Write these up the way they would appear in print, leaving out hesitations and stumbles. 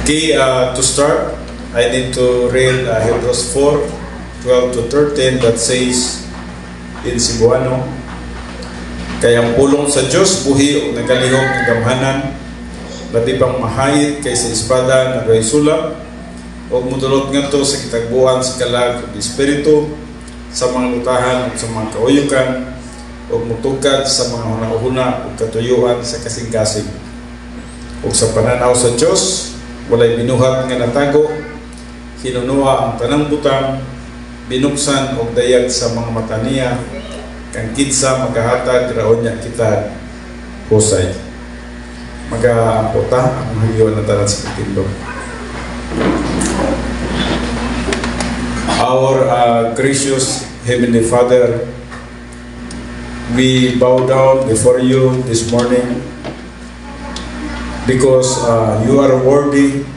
Okay, to start, I need to read Hebrews 4:12 to 13 that says in Cebuano, kaya ang pulong sa Diyos buhi o nagalihok ng gamhanan, labi pang mahayit kaysa espada na sula, o mudulot nga to sa kitagbuan sa kalag ng Espiritu, sa mga lutahan at sa mga kauyukan, o mutugkad sa mga hunahuna o katuyuan sa kasing-kasing. O sa pananaw sa Diyos, walay binuhat nga natago, hinunuha ang tanang butang, binuksan o dayag sa mga mata niya, kang kinsa magahatag raon niya kita husay. Mag-aamputa ang hagiwan na tanan sa kitindog. Our gracious Heavenly Father, we bow down before you this morning because you are worthy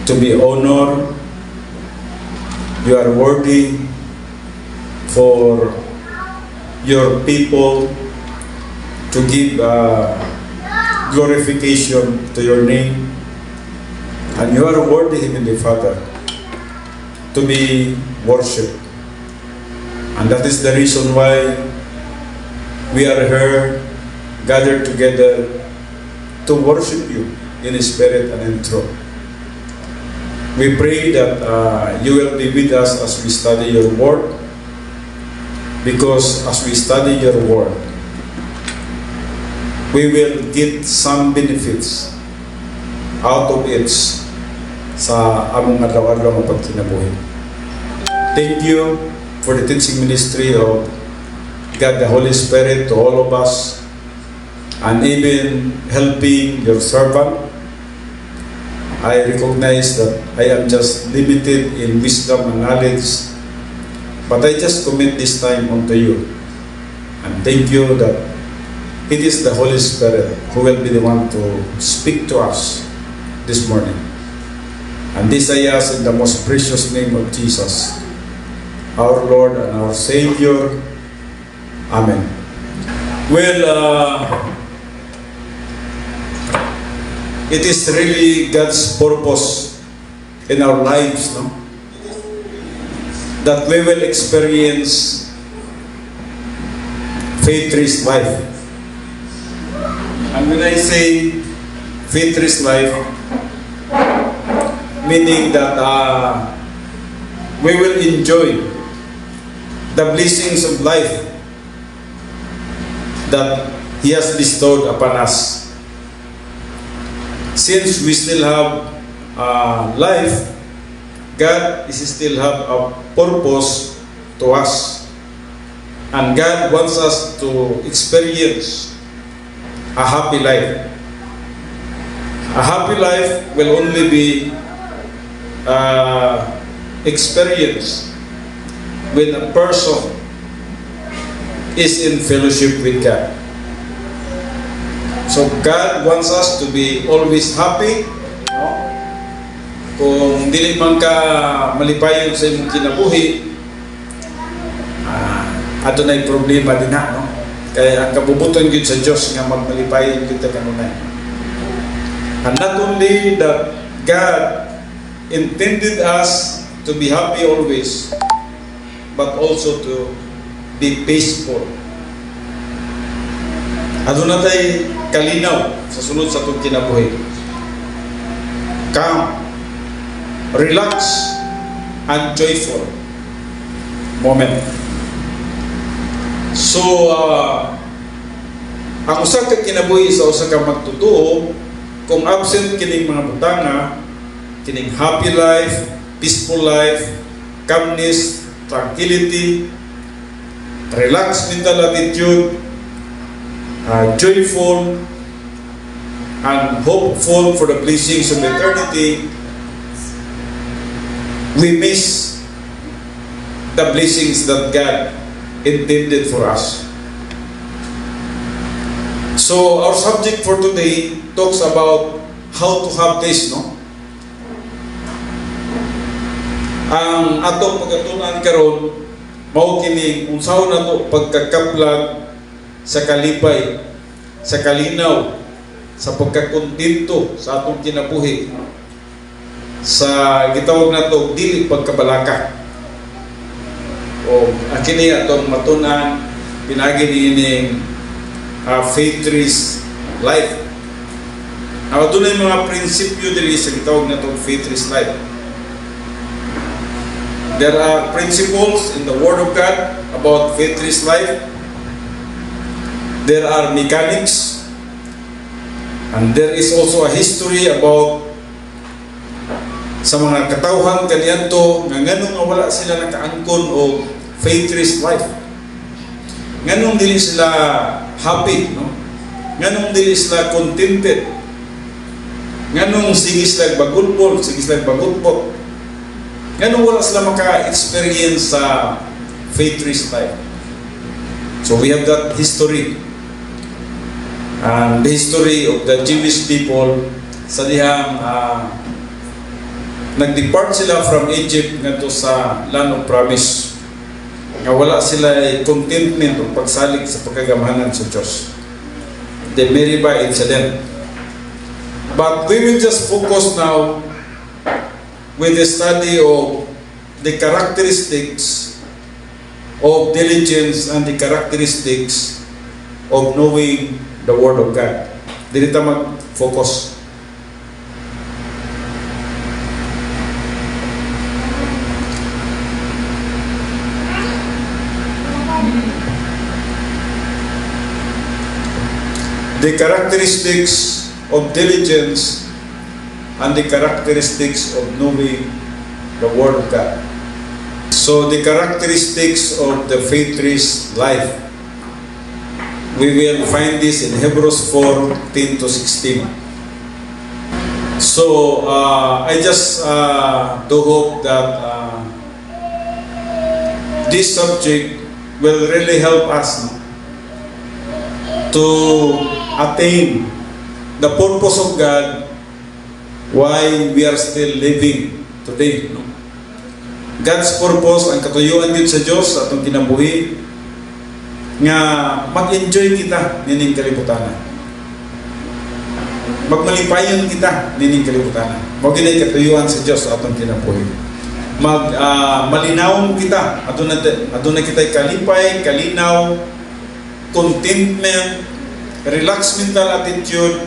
to be honored. You are worthy for your people to give glorification to your name. And you are worthy, Heavenly Father, to be worshipped. And that is the reason why we are here, gathered together to worship you in spirit and in truth. We pray that you will be with us as we study your word, because as we study your word, we will get some benefits out of it sa among adlaw-adlaw nga pagkinabuhi. Thank you for the teaching ministry of God the Holy Spirit to all of us, and even helping your servant. I recognize that I am just limited in wisdom and knowledge, but I just commit this time unto you. And thank you that it is the Holy Spirit who will be the one to speak to us this morning. And this I ask in the most precious name of Jesus, our Lord and our Savior. Amen. Well, it is really God's purpose in our lives, no? That we will experience faith-rich life. And when I say faith-rich life, meaning that we will enjoy the blessings of life that He has bestowed upon us. Since we still have life, God still have a purpose to us. And God wants us to experience a happy life. A happy life will only be experienced when a person is in fellowship with God. So God wants us to be always happy, no? Kung dili man ka malipayon sa imong kinabuhi, ato na problema din na, no? Kaya ang kabubuton gyud sa Dios nga magmalipayon gyud ta kanunay. And not only that God intended us to be happy always, but also to be peaceful. Aduna tay kalinaw sa sunod sa itong kinabuhi. Calm, relax, and joyful moment. So, ang usa ka kinabuhi sa usa ka magtutuo, kung absent kining mga butanga, kining happy life, peaceful life, calmness, tranquility, relaxed mental attitude, joyful, and hopeful for the blessings of eternity, we miss the blessings that God intended for us. So our subject for today talks about how to have this, no? Ang atong pagkatunan karon mao kini unsaon nato pagkakaplag sa kalipay, sa kalinaw, sa pagkakontento sa atong kinabuhi sa gitawag nato dili pagkabalaka o kini atong matunan pinagi niining faith-rich life. Doon ay mga prinsipyo dili sa gitawag natong faith-rich life. There are principles in the Word of God about faith-rich life. There are mechanics, and there is also a history about sa mga katawhan kaniadto nga nganong nga wala sila nakaangkon og faith-rich life. Nganong dili sila happy, no? Nganong dili sila contented. Nganong sige sila bagulpol, sige sila bagulpot. Nganong wala sila maka-experience sa faith-rich life. So we have that history. And the history of the Jewish people sa dihang nag-depart sila from Egypt ngadto sa land of promise. Nga wala sila contentment o pagsalig sa pagkagamahanan sa Diyos. The Meribah incident. But we will just focus now with the study of the characteristics of diligence and the characteristics of knowing the Word of God. Dili ta mag-focus. The characteristics of diligence and the characteristics of knowing the Word of God. So the characteristics of the faith-rich life, we will find this in Hebrews 4:10 to 16. So I just do hope that this subject will really help us to attain the purpose of God why we are still living today. No? God's purpose, ang katuyuan din sa Diyos sa atong kinabuhi, nga mag-enjoy kita nining kalibutan. Magmalipayon kita nining kalibutan. Maginay katuyuan sa Diyos sa atong kinabuhi. Malinaw kita, aduna kita'y kalipay, kalinaw, contentment, relaxed mental attitude.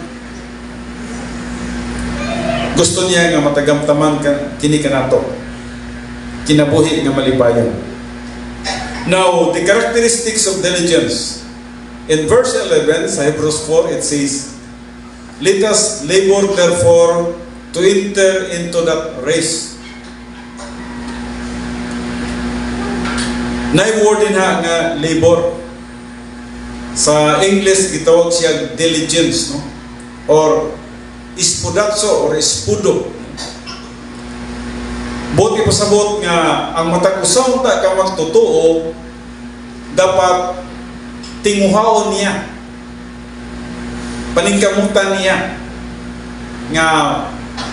Gusto niya nga matagamtaman kini kanato kinabuhi nga malipayon. Now, the characteristics of diligence. In verse 11 sa Hebrews 4, it says, "Let us labor therefore to enter into that race." Na-word din nga labor. Sa English, gitawag siya diligence, no? Or ispudazzo or espudo. Buti pasabot nga ang matag usaw ta ka magtotoo dapat tinguhaon niya, paningkamutan niya nga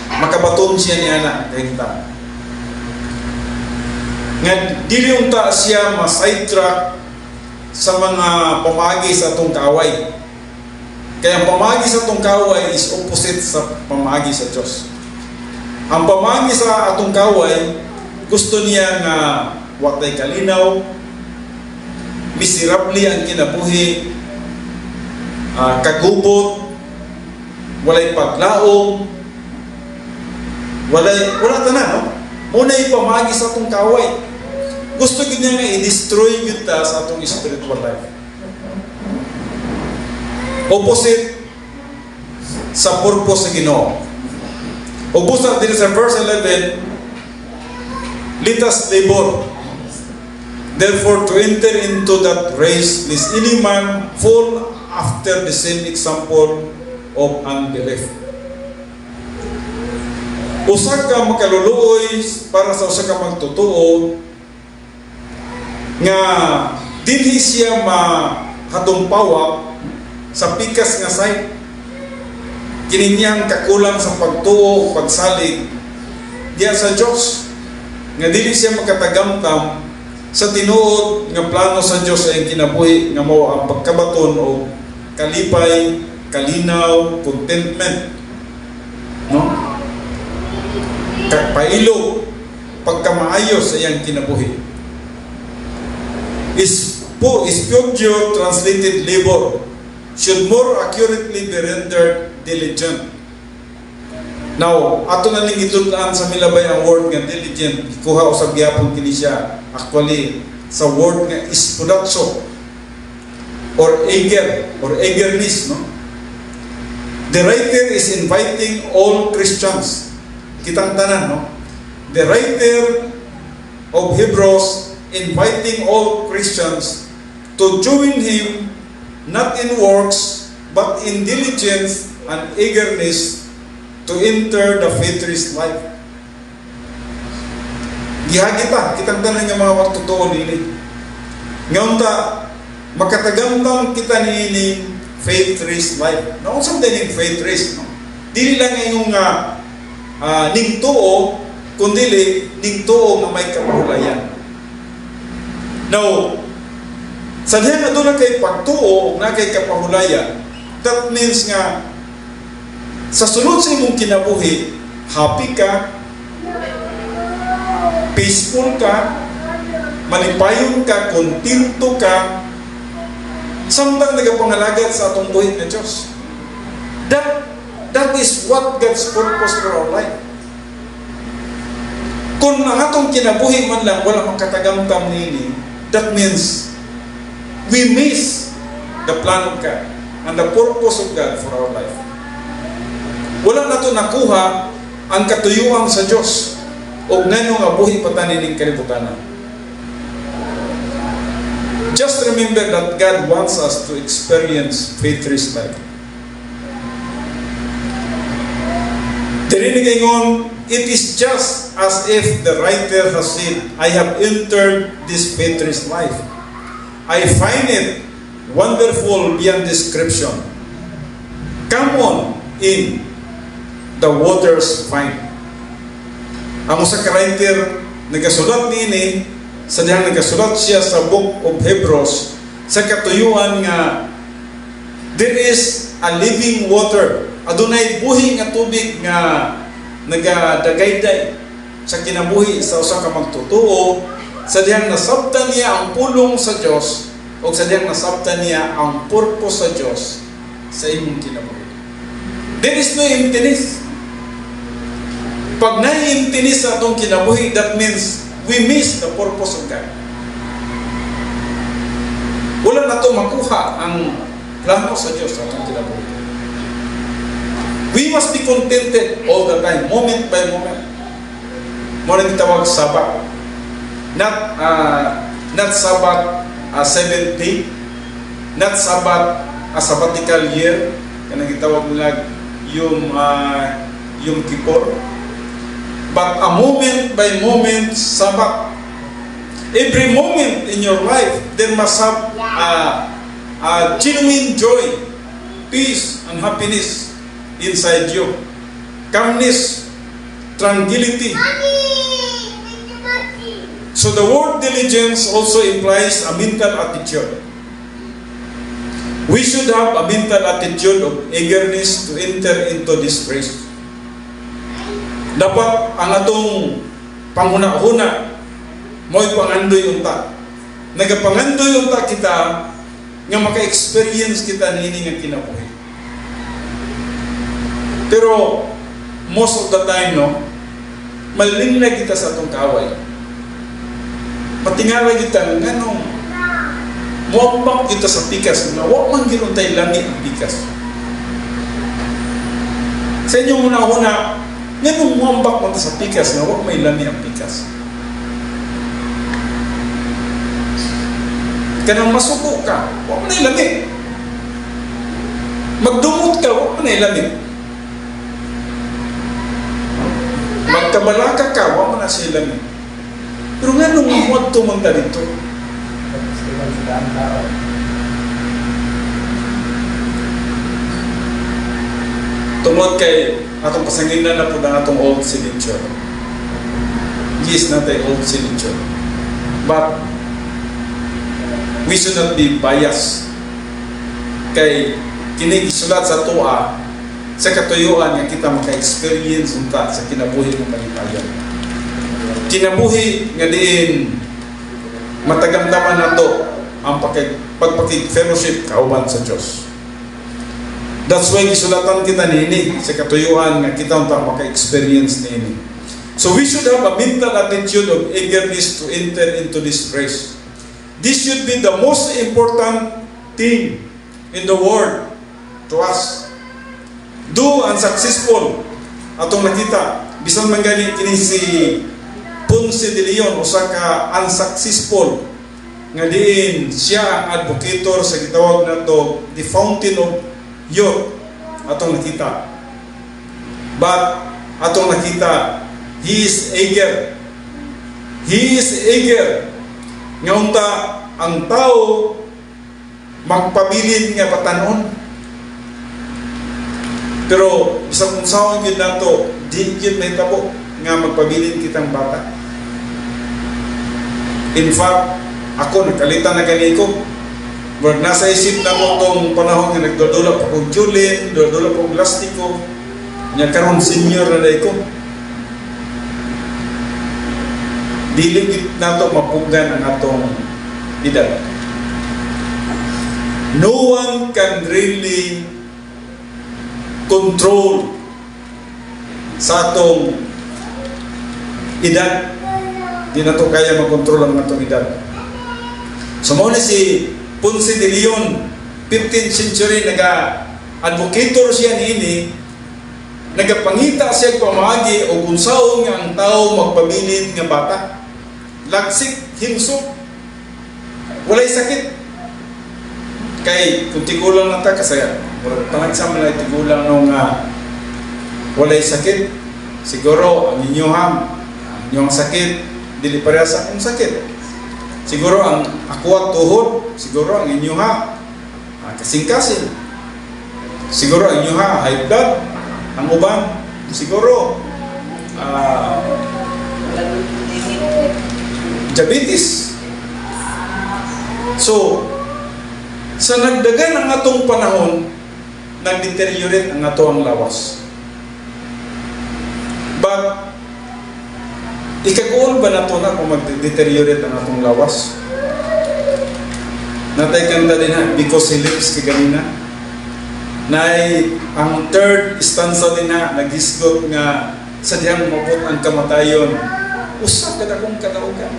makabaton siya niya na kahita nga dili unta siya ma-sidetrack sa mga pamagi sa atong kaaway. Kaya ang pamagi sa atong kaaway is opposite sa pamagi sa Diyos. Ang pamagi sa atong kaway, gusto niya nga watay kalinaw, miserable ang kinabuhi, kagubot, walay paglaom, wala tanan, no? Muna ipamagi sa atong kaway. Gusto niya nga i-destroy kita sa atong spiritual life. Opposite sa purpose sa Ginoo. Ubusan din sa verse 11, "Let us labor, therefore to enter into that race, lest any man fall after the same example of unbelief." Usa ka makaluluoy para sa usa ka magtotoo nga dili siya mahatumpawak sa pikas nga side. Kini niyang kakulang sa pagtuo, pagsalig diya sa Diyos. Nga dili siya makatagamtam sa tinuod nga plano sa Diyos sa iyang kinabuhi nga mao ang pagkabaton o kalipay, kalinaw, contentment, no? Pailo, pagkamaayos sa iyang kinabuhi. Spurgeon translated labor should more accurately be rendered diligent. Now, ato na ning itudaan sa milabay ang word nga diligent, ikuha usab gyapon kini siya actually sa word nga ispulatso or eagerness, no? The writer is inviting all Christians. Kitang tanan, no? The writer of Hebrews inviting all Christians to join him not in works but in diligence and eagerness to enter the faithless life. Gihagita, kitang tanan nga mga magtotoo nini. Ngayon ta, makatagamtam kita nini faithless life. Naon sa din faithless, no? Dili lang yung ning tuo, kundi ning tuo nga may kamahulayan. Now, sa diyan na doon na kay pagtuo, na kay kapahulayan, that means nga, sa sunod sa imong kinabuhi, happy ka, peaceful ka, malipayon ka, kontento ka, samtang nagapangalagad sa atong buhit na Diyos. That is what God's purpose for our life. Kung ang atong kinabuhi man lang, wala makatagamtam nini, that means we miss the plan of God and the purpose of God for our life. Wala na ito nakuha ang katuyuan sa Diyos o ngano nga buhi patanin ng kalibutanan. Just remember that God wants us to experience faithless life. Dirinig ingon, it is just as if the writer has said, I have entered this faithless life. I find it wonderful beyond description. Come on in, the waters find. Ang usa ka writer nagasulat niini sa dihang nagasulat siya sa book of Hebrews sa katuyuan nga there is a living water. Adunay buhi nga tubig nga nagadagayday sa kinabuhi sa usa ka magtutuo sa dihang nasabtan niya ang pulong sa Dios o sa dihang nasabtan niya ang purpose sa Dios sa imong kinabuhi. There is no emptiness. Pag naiintinis sa atong kinabuhi, that means we miss the purpose of God. Wala na ito makuha ang plano sa Diyos sa atong kinabuhi. We must be contented all the time, moment by moment. Muna tawag Sabbath. Not Sabbath a seventh day, not Sabbath a sabbatical year, kanang gitawag nila yung Kippur. But a moment by moment Sabbath. Every moment in your life, there must have a genuine joy, peace, and happiness inside you. Calmness, tranquility. So the word diligence also implies a mental attitude. We should have a mental attitude of eagerness to enter into this race. Dapat ang atong panghuna-huna mo'y pangandoy unta. Nagapangandoy unta kita nga maka-experience kita nini nga kinabuhi. Pero most of the time, no, malinglay kita sa atong kaway. Patingala kita nga nung muambak kita sa pikas na wak man ginuntay langit ang pikas. Sa inyong una-una, nga nung muambak man sa pikas na wak may langit ang pikas. Kanang masuko ka, wak man ay langit. Magdumot ka, wak man ay langit. Magkabalaka ka, wak man na siya langit. Pero nga nung muad tumanta dito, tungod kay atong pasanginan na po ng atong old signature. Yes, not the old signature. But we should not be biased. Kay kini gisulat sa tuwa sa katuyuan nga kita maka-experience unta sa kinabuhi ng kalipayon. Kinabuhi nga diin matagamdaman nato ang pagpakig-fellowship kauban sa Dios. That's why gisulatan kita nini sa katuyuan nga kita unta maka-experience nini. So we should have a mental attitude of eagerness to enter into this race. This should be the most important thing in the world to us. Do unsuccessful atong nakita bisan man gani kini si Ponce de Leon usa ka unsuccessful nga diin siya ang advocator sa gitawag nato the fountain of youth atong nakita. But atong nakita he is eager. He is eager nga unta ang tao magpabilin nga patanon. Pero isang unsawang yun nato, di yun may tabo nga magpabilin kitang bata. In fact, ako nagkalitan na ganito. Wag nasa isip na mo itong panahon nga nagdodula pa kong julin, dodula pa kong plastiko, nga karon senior na day ko. Diligit na ito mapugan ang atong edad. No one can really control sa atong edad. Di na ito kaya mag-control ang atong edad. So muna si Ponce de Leon, 15th century, naga-advocator siya niini, nagapangita siya pamagi o kung saan nga ang tao magpabilin nga bata. Lagsik, himsok, walay sakit. Kay kung tigulang na ta kasaya, pangagsam na tigulang nung walay sakit, siguro ang inyong sakit, dili pareha sa akong sakit. Siguro ang ako at tuhod, siguro ang inyong kasing-kasing. Siguro ang inyong high blood, ang uban, siguro diabetes. So, sa nagdagan ang atong panahon, nag-deteriorate ang atong lawas. But, ikaguol ba na ito na kung mag-deteriorate ang atong lawas? Natay kanta din ha, because he lives kaganina. Ang third stanza din ha, naghisgot nga sadyang mabot ang kamatayon. Usa kada kong kadaugan.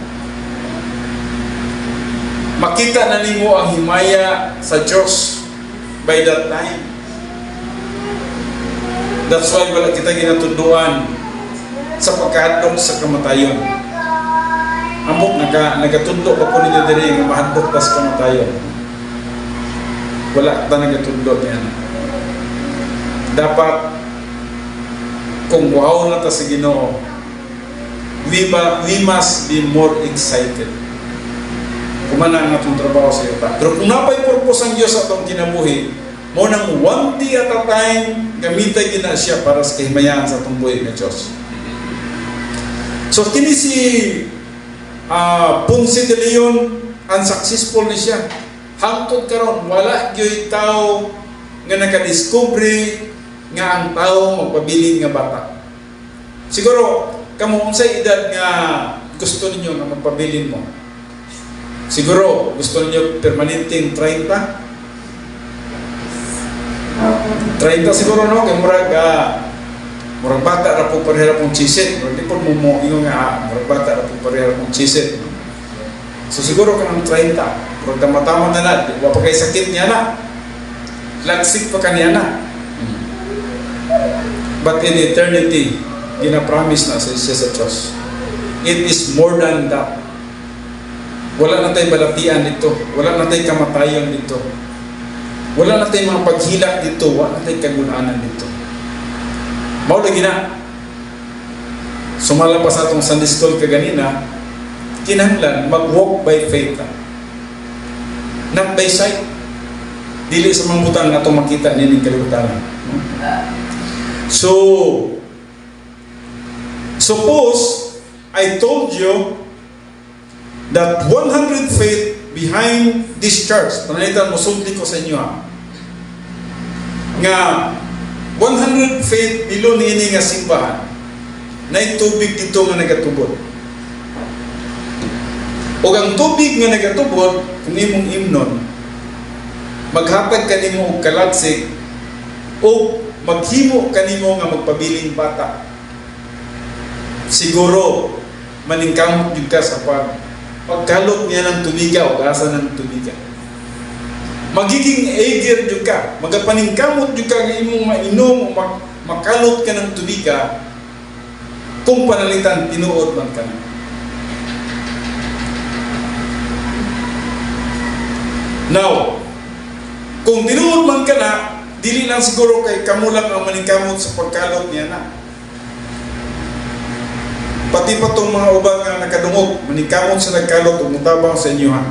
Makita na nimo ang himaya sa Diyos by that time. That's why wala kita ginatunduan sa pagkahadlok sa kamatayon. Amok nagatundo pa po ninyo diri nga mahadlok sa kamatayon. Wala ta nagatundo niyan. Dapat kung wow na ta sa Ginoo, we must be more excited. Kumana ang atong trabaho sa iyo. Pero kung napay purpose ang Diyos atong kinabuhi, mo nang one day at a time, gamitay gina siya para sa kahimayaan sa atong buhay ng Diyos. So, kini si Ponce de Leon, unsuccessful ni siya. Hangtod karon wala gyud tao nga nakadiscovery nga ang tao magpabilin nga bata. Siguro, kamo unsay edad nga gusto ninyo nga magpabilin mo? Siguro, gusto niyo permanenteng 30? 30 siguro, no? Kaya murag bata na po pareha pong chisit. Murag di po mo nga, murag bata na po pareha pong chisit. So siguro ka ng 30. Murag tama-tama na na. Wala pa kayo sakit niya na. Lagsik pa ka niya na. But in eternity, gina-promise na siya sa Diyos. It is more than that. Wala na tayong balatian dito. Wala na tayong kamatayon dito. Wala na tayong mga paghilak dito. Wala na tayong kagunaanan dito. Maulagi na. Sumala pa sa atong Sunday School kaganina, kinahanglan mag-walk by faith. Not by sight. Dili sa mga butang na itong makita nining kalibutan. So, suppose I told you that 100 faith behind this church. Panalitan mo, sulti ko sa inyo ha. nga 100 feet below niini nga simbahan na tubig dito nga nagatubod. O ang tubig nga nagatubod, kung imong imnon, maghatag kanimo og kaladsik o maghimo kanimo nga magpabiling bata. Siguro maningkamot jud ka sa pagkalot niya ng tubiga o asa ng tubiga. Magiging eager jud ka, magapaningkamot jud ka nga imong mainom o makalot ka ng tubiga kung panalitan tinuod man ka na. Now, kung tinuod man ka na, dili lang siguro kay kamo lang ang maningkamot sa pagkalot niya na. Pati pa itong mga ubang nga nakadungog, maningkamot sa nagkalot o mutabang sa inyo ha.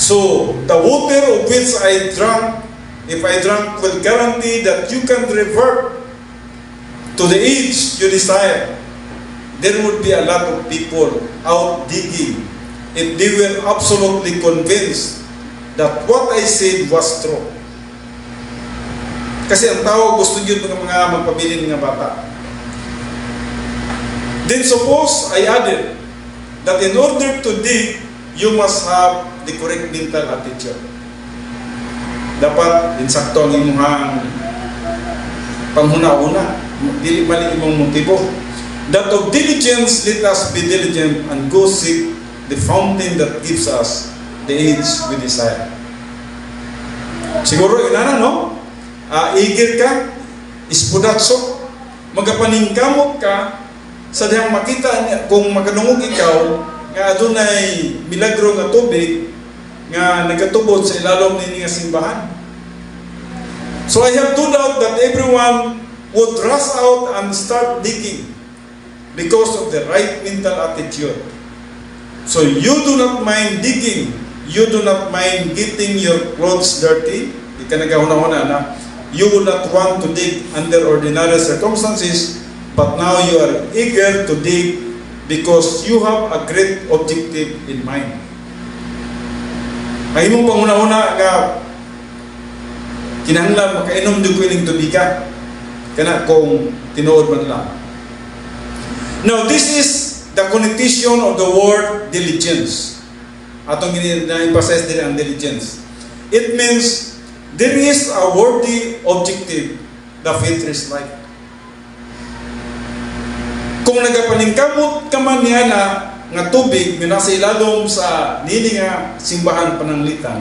So, the water of which I drank, if I drank, will guarantee that you can revert to the age you desire. There would be a lot of people out digging if they were absolutely convinced that what I said was true. Kasi ang tao gusto yun mga magpabilin nga bata. Then suppose I added that in order to dig, you must have the correct mental attitude. Dapat insakto ang imong panghuna-una, dili mali imong motibo. That of diligence, let us be diligent and go seek the fountain that gives us the age we desire. Siguro inana no? Igir ka, ispunatso, magapaningkamot ka, sa dihang makita kung makadungog ikaw nga adunay milagro nga tubig nga nagatubod sa ilalom nini nga simbahan. So I have no doubt that everyone would rush out and start digging because of the right mental attitude. So you do not mind digging, you do not mind getting your clothes dirty, di ka nagahuna-huna na, you would not want to dig under ordinary circumstances, but now you are eager to dig because you have a great objective in mind. Ay mo panguna-una nga kinahanglan makainom jud ko ining tubiga kana kung tinuod man lang. Now this is the connotation of the word diligence. Atong gina-emphasize din ang diligence. It means there is a worthy objective, the faithless life. Kung nagapaningkamot ka man niya na nga tubig nga nasa ilalom sa nini nga simbahan pananglitan,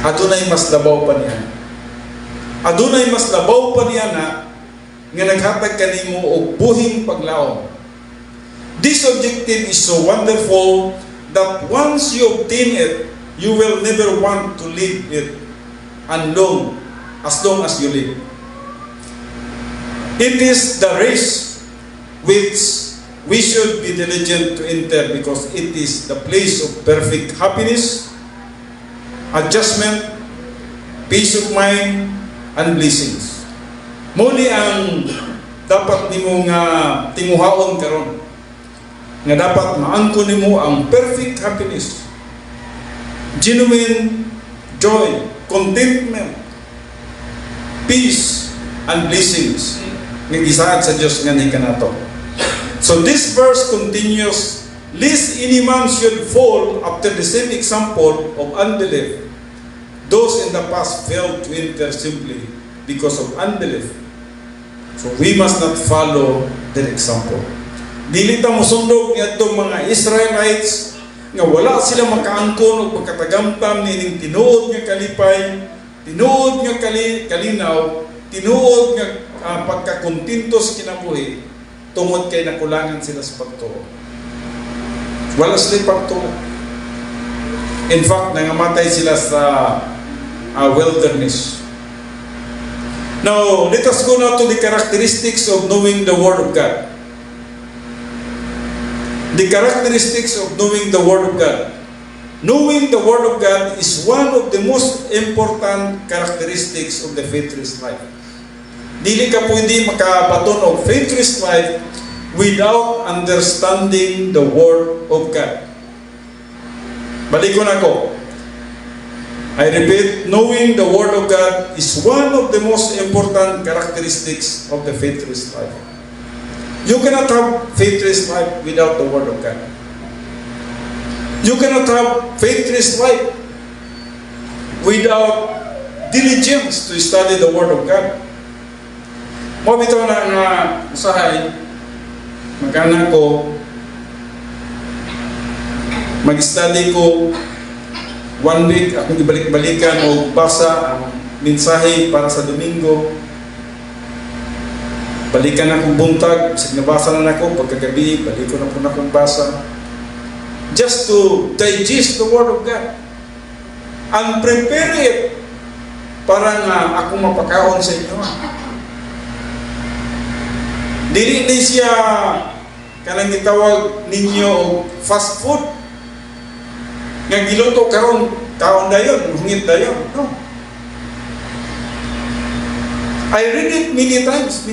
adunay mas labaw pa niya. Adunay mas labaw pa niya na nga naghatag kanimo og buhing paglaom. This objective is so wonderful that once you obtain it, you will never want to leave it as long as you live. It is the race which we should be diligent to enter because it is the place of perfect happiness, adjustment, peace of mind, and blessings. Muli ang dapat nimo nga tinguhaon karon. Nga dapat maangkon nimo ang perfect happiness, genuine joy, contentment, peace, and blessings nga gisaad sa Dios nga ni kanato. So this verse continues, lest any man should fall after the same example of unbelief. Those in the past failed to enter simply because of unbelief. So we must not follow their example. Dili ta mosundog ngadtong mga Israelites nga wala sila makaangkon og pagkatagamtam nining tinuod nga kalipay, tinuod nga kalinaw, tinuod nga pagkakontinto sa kinabuhi tungod kay nakulangan sila sa pagtuo. Wala sila pagtuo. In fact, nangamatay sila sa wilderness. Now, let us go now to the characteristics of knowing the Word of God. The characteristics of knowing the Word of God. Knowing the Word of God is one of the most important characteristics of the faithless life. Dili ka pwede makabaton og faithless life without understanding the Word of God. Balikon ako. I repeat, knowing the Word of God is one of the most important characteristics of the faithless life. You cannot have faithless life without the Word of God. You cannot have faithless life without diligence to study the Word of God. Mo bitaw na nga usahay, magkana ko, mag-study ko, 1 week akong ibalik-balikan o basa ang mensahe para sa Domingo. Balikan akong buntag, sig nabasa na ako, pagkagabi, balik ko na po na akong basa. Just to digest the Word of God. And prepare it para nga akong mapakaon sa inyo. Dili siya kanang gitawag ninyo og fast food. Nga giluto karon kaon dayon, hungit dayon. No. I read it many times.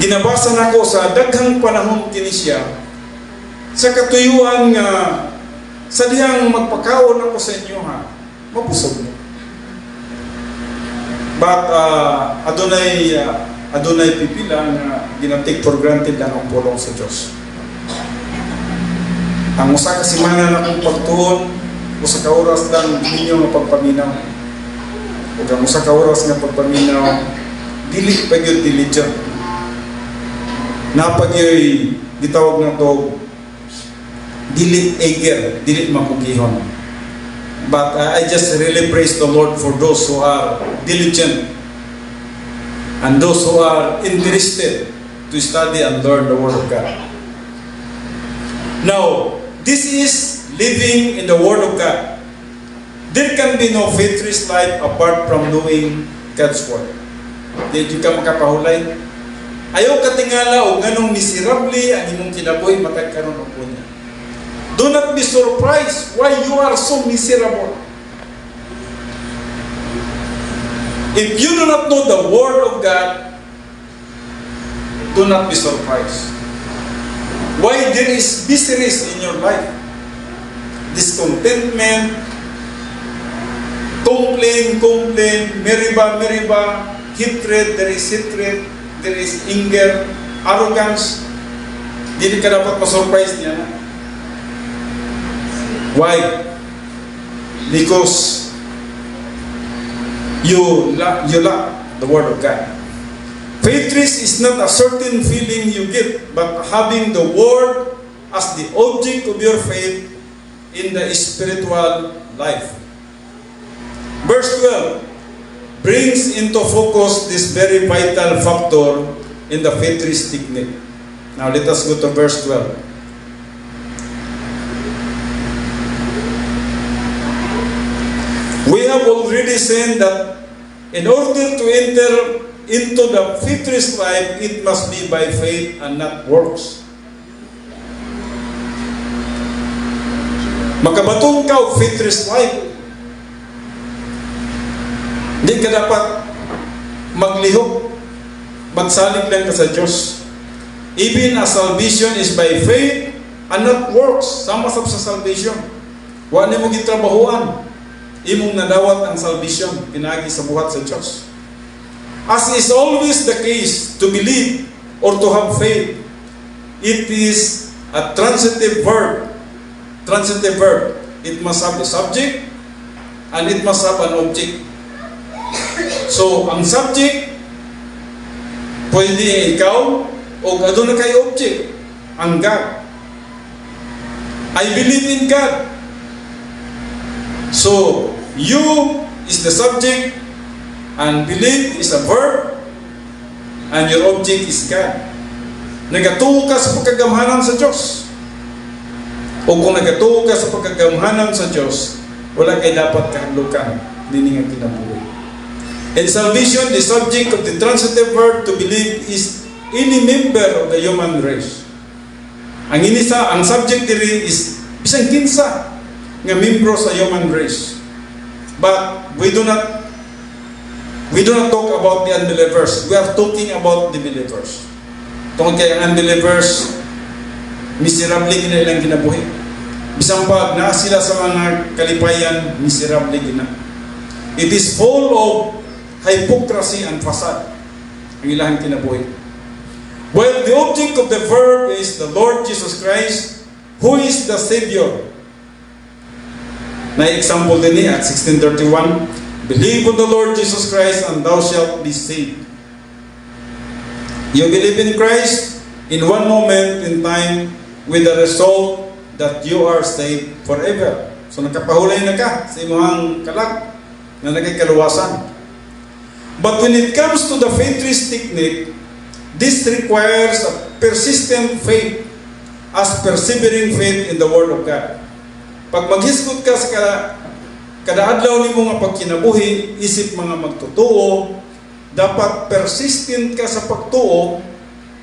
Ginabasa na ko sa daghang panahon kini siya sa katuyuan nga sa dihang magpakaon ako sa inyo ha, mapusog mo. But adunay pipila nga ginatake for granted lang ang pulong sa Diyos. Ang usa ka semana na akong pagtuon, usa ka oras lang ninyo nga pagpaminaw. Ug ang usa ka oras nga pagpaminaw, dili pa gyud diligent. Napagyoy gitawag na to dili eager, dili makugihon. But I just really praise the Lord for those who are diligent and those who are interested to study and learn the Word of God. Now, this is living in the Word of God. There can be no faithless life apart from knowing God's Word. Di ka makapahulay. Ayaw katingala o ganong miserable ang imong kinabuhi matag karon og punya. Do not be surprised why you are so miserable. If you do not know the Word of God, do not be surprised. Why there is miseries in your life? Discontentment, complain, meriba, hatred, there is anger, arrogance. Hindi ka dapat ma-surprise niya na. Why? Because you lack the Word of God. Faithless is not a certain feeling you get, but having the Word as the object of your faith in the spiritual life. Verse 12 brings into focus this very vital factor in the faithless technique. Now let us go to verse 12. We have already seen that in order to enter into the faithless life, it must be by faith and not works. Makabatong ka o faithless life, hindi ka dapat maglihok, magsalig lang ka sa Diyos. Even as salvation is by faith and not works, sama sa salvation. Wala mo gitrabahuan, imong nadawat ang salvation, pinagi sa buhat sa Diyos. As is always the case, to believe or to have faith, it is a transitive verb. Transitive verb. It must have a subject and it must have an object. So, ang subject, pwede ikaw o aduna kay object, ang God. I believe in God. So, you is the subject and believe is a verb and your object is God. Nagatuo ka sa pagkagamhanan sa Diyos. O kung nagatuo ka sa pagkagamhanan sa Diyos, wala kay dapat kahadlukan din nga kinabuhi. In salvation, the subject of the transitive verb to believe is any member of the human race. Ang subject diri is bisang kinsa nga membro sa human race. But we do not talk about the unbelievers. We are talking about the believers. Tungkol kay ang unbelievers, Miserable gina ilang kinabuhi. Bisang pag naa sila sa mga kalipayan, miserable gina. It is full of hypocrisy and facade ang ilang kinabuhi. Well, the object of the verb is the Lord Jesus Christ, who is the Savior. Na example din ni at 16:31, believe on the Lord Jesus Christ and thou shalt be saved. You believe in Christ in one moment in time with the result that you are saved forever. So nakapahulay na ka sa imong kalag na nagkakaluwasan. But when it comes to the faith trees technique, this requires a persistent faith as persevering faith in the Word of God. Pag maghisgot ka sa kadaadlaw ni mo nga pagkinabuhi, isip mga magtutuo, dapat persistent ka sa pagtuo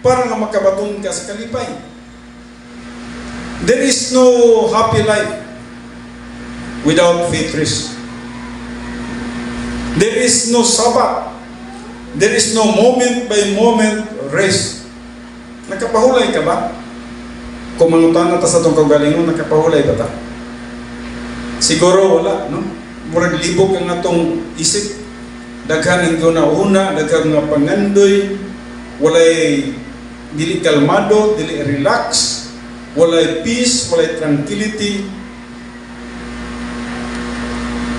para nga makabaton ka sa kalipay. There is no happy life without faith trees. There is no Sabbath. There is no moment by moment rest. Nakapahulay ka ba? Kung mangutan na ta sa itong kagalingon, nakapahulay ba ta? Siguro wala, no? Murag libog ang atong isip. Daghan ang guna-una, daghan nga pangandoy, walay dili kalmado, dili relax, walay peace, walay tranquility.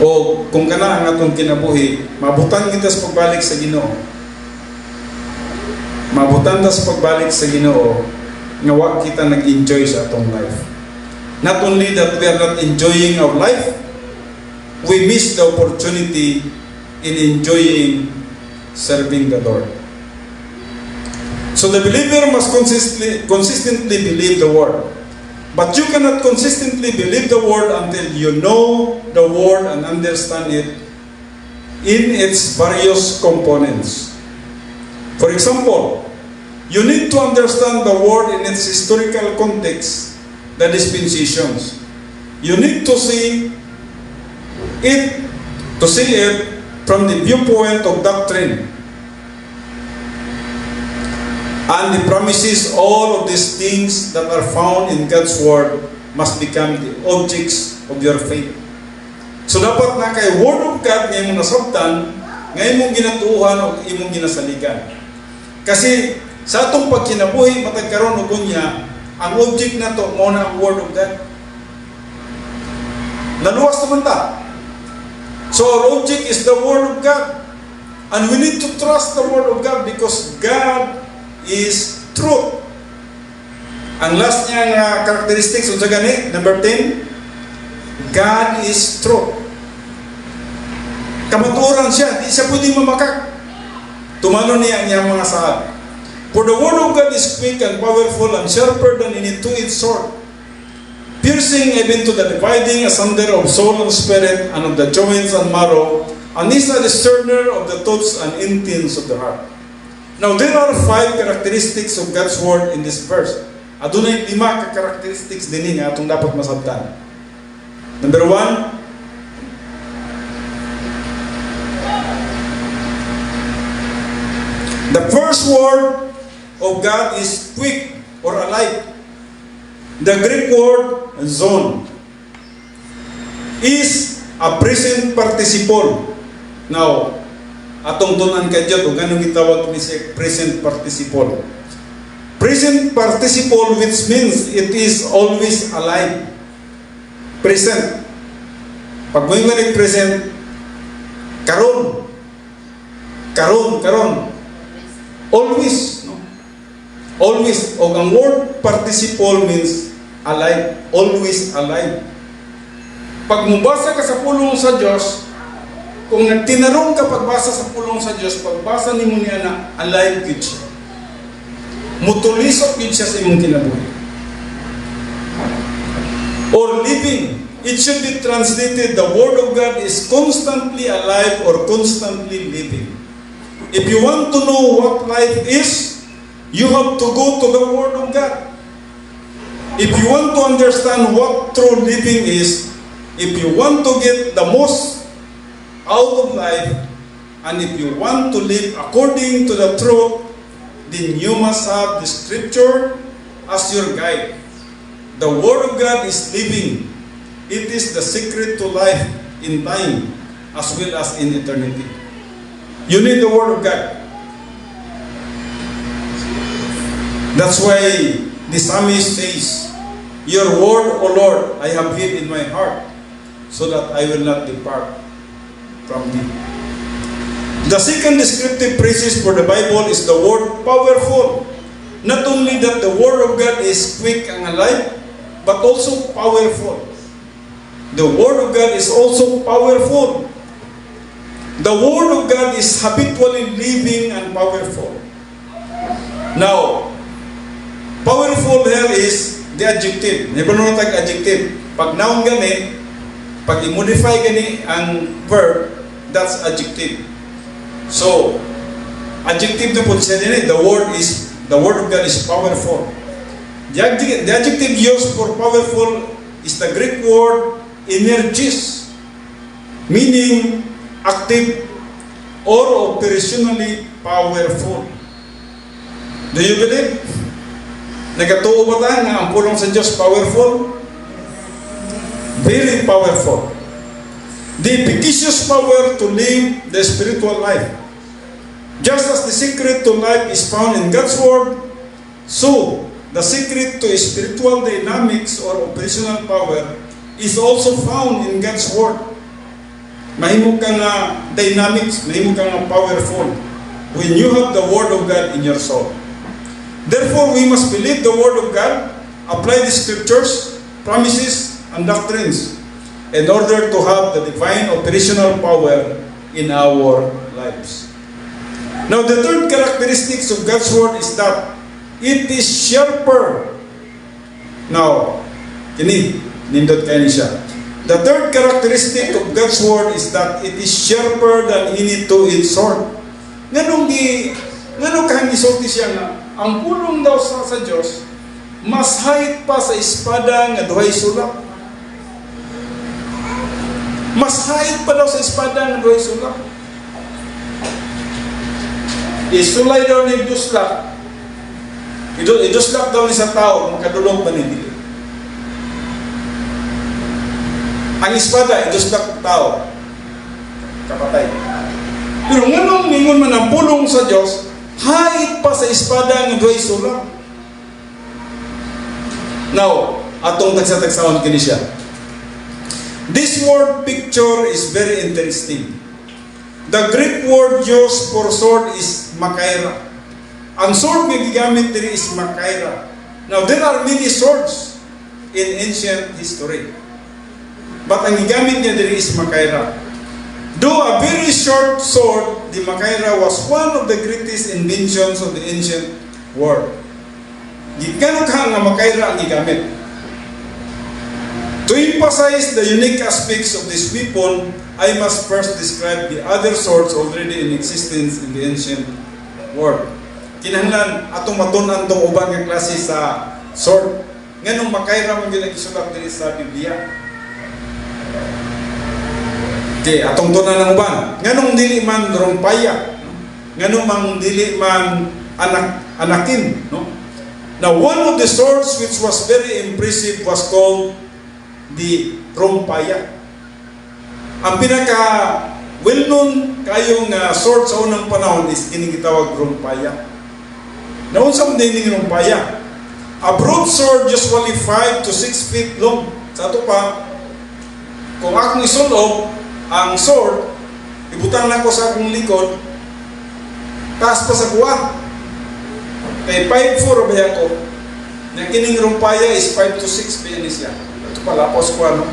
O kung kana ang atong kinabuhi, mabutan kita sa pagbalik sa Ginoo. Mabutan ta sa pagbalik sa Ginoo, nga wa kita nag-enjoy sa atong life. Not only that we are not enjoying our life, we miss the opportunity in enjoying serving the Lord. So the believer must consistently believe the Word. But you cannot consistently believe the Word until you know the Word and understand it in its various components. For example, you need to understand the Word in its historical context, the dispensations. You need to see it from the viewpoint of doctrine. And the promises, all of these things that are found in God's Word must become the objects of your faith. So dapat na kay Word of God nga imong nasabtan, nga imong ginatuuhan o imong ginasaligan. Kasi sa atong pagkinabuhi, matag karon og unya, ang object na to mo na ang Word of God. Naluwas naman ta. So our object is the Word of God. And we need to trust the Word of God because God is truth. Ang last niyang characteristics unsa gani, number 10, God is truth. Kamatuoran siya, di siya pwedeng mamakak. Tumano niya ang iyang mga saad. For the Word of God is quick and powerful and sharper than any two-edged sword, piercing even to the dividing asunder of soul and spirit and of the joints and marrow, and is a discerner of the thoughts and intents of the heart. Now, there are 5 characteristics of God's Word in this verse. Adunay 5 ka-characteristics din nga atong dapat masabtan. Number 1, the first word of God is quick or alive. The Greek word zone is a present participle. Now, atong tunan ka dyan, kung anong itawag ni siya present participle. Present participle, which means it is always alive. Present. Pag mo yung present, karon. Always. No? Always. O ang word participle means alive. Always alive. Pag mubasa ka sa pulong sa Diyos, kung nagtinarong ka pagbasa sa pulong sa Diyos, pagbasa ni mo niya na alive gid siya. Mutulisok gid siya sa imong kinabuhi. Or living. It should be translated, the Word of God is constantly alive or constantly living. If you want to know what life is, you have to go to the Word of God. If you want to understand what true living is, if you want to get the most out of life, and if you want to live according to the truth, then you must have the Scripture as your guide. The Word of God is living. It is the secret to life in time as well as in eternity. You need the Word of God. That's why the psalmist says, Your word, O Lord, I have hid in my heart, so that I will not depart from thee. The second descriptive phrases for the Bible is the word powerful. Not only that the Word of God is quick and alive, but also powerful. The Word of God is also powerful. The Word of God is habitually living and powerful. Now, powerful here is the adjective. Napunod tag adjective. Pag noun gani, pag i-modify gani ang verb, that's adjective. So, adjective na po siya din. The Word of God is powerful. The adjective used for powerful is the Greek word energis, meaning active or operationally powerful. Do you believe? Nagatuo ba tayo na ang pulong sa Diyos powerful? Very powerful. The efficacious power to live the spiritual life. Just as the secret to life is found in God's Word, so the secret to spiritual dynamics or operational power is also found in God's Word. Mahimo ka nga dynamics, mahimo ka nga powerful when you have the Word of God in your soul. Therefore, we must believe the Word of God, apply the Scriptures, promises, and doctrines in order to have the divine operational power in our lives. Now, the third characteristics of God's Word is that it is sharper. Now, nindot kayo ni siya. The third characteristic of God's Word is that it is sharper than any two-edged sword. Nganong kahang isulti siya nga, ang pulong daw sa Diyos, mas hait pa sa espada nga duhay sulak. Mas hait pa daw sa espada nga duhay sulak. Isulay daw ni Duslak. Iduslak daw ni sa tao, makadulog ba ni dili. Ang espada, iduslak tao. Kapatay. Pero nganong ningon man ang pulong sa Diyos, hait pa sa espada nga duhay sulak. Now, atong tagsa-tagsahon kini siya. This word picture is very interesting. The Greek word used for sword is makaira. Ang sword nga gigamit diri is makaira. Now, there are many swords in ancient history. But ang gigamit niya diri is makaira. Though a very short sword, the makaira was one of the greatest inventions of the ancient world. Gikano ka nga makaira ang gigamit. To emphasize the unique aspects of this weapon, I must first describe the other swords already in existence in the ancient world. Kinahanglan atong matunan tong ubang nga klase sa sword. Nganong makaira man gyud ang isulat diri sa Biblia. Okay, atong tunan ng uban. Nganong dili man rompaya? Nganong mang dili man anakin, no? Now, one of the swords which was very impressive was called the rompaya. Ang pinaka well-known kayong sword sa unang panahon is kining gitawag rompaya. Naunsa man din ning rompaya? A broadsword usually 5 to 6 feet long. Sa ato pa, kung akong isulob ang sword, ibutang na ko sa akong likod, taas pa sa kuwa. Kay 5'4" ba ako? Na kining rompaya is 5 to 6 pa yan siya. Ito pala, pos kuwa, no?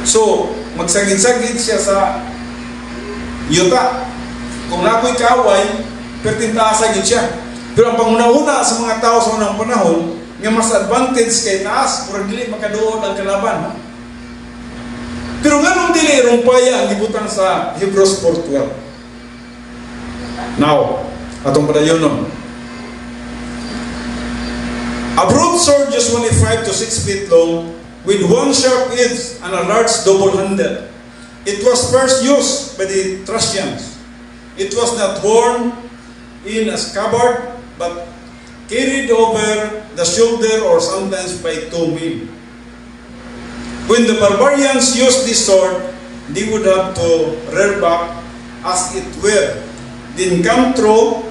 So, magsagid-sagid siya sa yuta. Kung nako'y kaaway, pertintaasagid siya. Pero ang panguna-una sa mga tao sa unang panahon, nga mas advantage kay taas, pero dili makaduod ang kalaban. No? Pero nga nung dili rompaya ang gibutang sa Hebrews 4:12. Now, atong padayon no. A broadsword usually 5 to 6 feet long, with one sharp edge and a large double handle. It was first used by the Thracians. It was not worn in a scabbard, but carried over the shoulder or sometimes by two men. When the barbarians used this sword, they would have to rear back as it were, then come through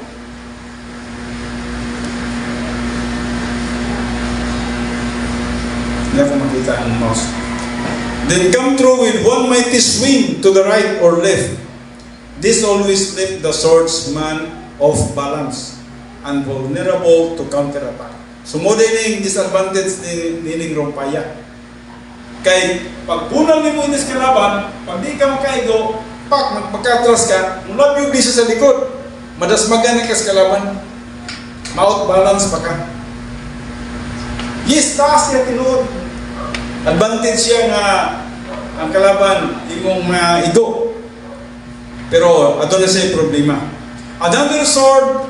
hindi ako makita ang mouse. Then come through with one mighty swing to the right or left. This always left the swordsman off balance and vulnerable to counterattack. So mo din yung disadvantage ni Rompaya. Kay pag punang ni mo inis kalaban, pag di ka makaigo, magpagkatras ka, mula yung bisa sa likod, madasmagan ka sa kalaban, ma-out balance pa ka. Yes, taas niya tinuod. Advantage siya nga ang kalaban imong maigo. Pero ato na siya problema. Another sword